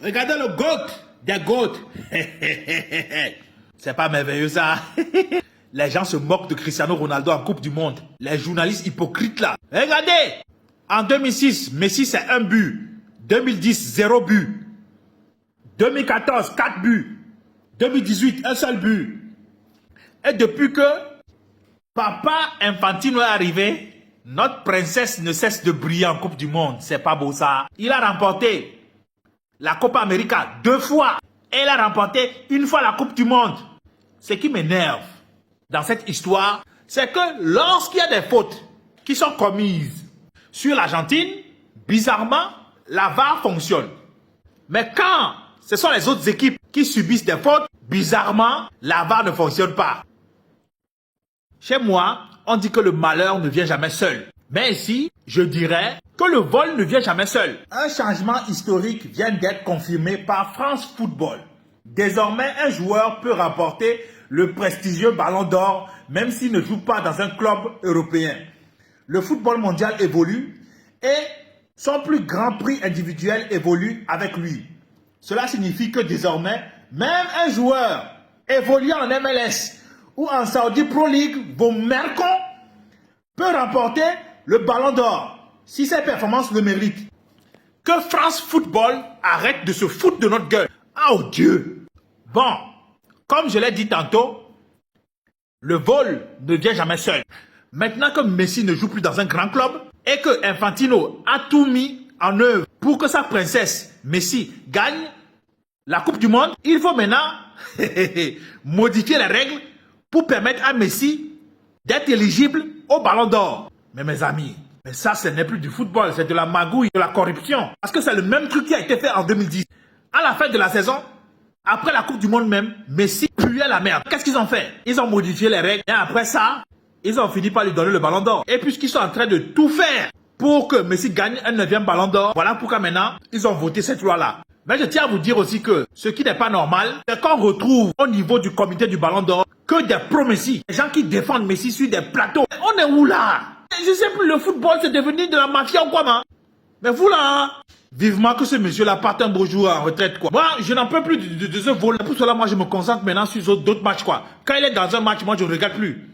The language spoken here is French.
Regardez le GOAT des GOAT. C'est pas merveilleux ça. Les gens se moquent de Cristiano Ronaldo en Coupe du Monde. Les journalistes hypocrites là. Regardez. En 2006, Messi c'est 1 but. 2010, 0 but. 2014, 4 buts. 2018, un seul but. Et depuis que Papa Infantino est arrivé, notre princesse ne cesse de briller en Coupe du Monde. C'est pas beau ça. Il a remporté la Copa América 2 fois. Et il a remporté 1 fois la Coupe du Monde. Ce qui m'énerve dans cette histoire, c'est que lorsqu'il y a des fautes qui sont commises sur l'Argentine, bizarrement, la VAR fonctionne. Mais quand ce sont les autres équipes qui subissent des fautes, bizarrement, la VAR ne fonctionne pas. Chez moi, on dit que le malheur ne vient jamais seul. Mais ici, je dirais que le vol ne vient jamais seul. Un changement historique vient d'être confirmé par France Football. Désormais, un joueur peut remporter le prestigieux Ballon d'Or même s'il ne joue pas dans un club européen. Le football mondial évolue et son plus grand prix individuel évolue avec lui. Cela signifie que désormais, même un joueur évoluant en MLS ou en Saudi Pro League, vos mercons, peut remporter le Ballon d'Or si ses performances le méritent. Que France Football arrête de se foutre de notre gueule. Oh Dieu! Bon, comme je l'ai dit tantôt, le vol ne vient jamais seul. Maintenant que Messi ne joue plus dans un grand club et que Infantino a tout mis en œuvre pour que sa princesse Messi gagne la Coupe du Monde, il faut maintenant modifier les règles pour permettre à Messi d'être éligible au Ballon d'Or. Mais mes amis, mais ça ce n'est plus du football, c'est de la magouille, de la corruption. Parce que c'est le même truc qui a été fait en 2010. À la fin de la saison, après la Coupe du Monde même, Messi puait la merde. Qu'est-ce qu'ils ont fait? Ils ont modifié les règles et après ça, ils ont fini par lui donner le Ballon d'Or. Et puisqu'ils sont en train de tout faire pour que Messi gagne un 9e Ballon d'Or, voilà pourquoi maintenant, ils ont voté cette loi-là. Mais je tiens à vous dire aussi que ce qui n'est pas normal, c'est qu'on retrouve au niveau du comité du Ballon d'Or que des pro-Messi. Des gens qui défendent Messi sur des plateaux. On est où là? Je sais plus, le football c'est devenu de la mafia ou quoi, man? Mais vous là, vivement que ce monsieur-là parte un beau jour en retraite, quoi. Moi, je n'en peux plus de ce vol. Pour cela, moi, je me concentre maintenant sur d'autres matchs, quoi. Quand il est dans un match, moi, je ne regarde plus.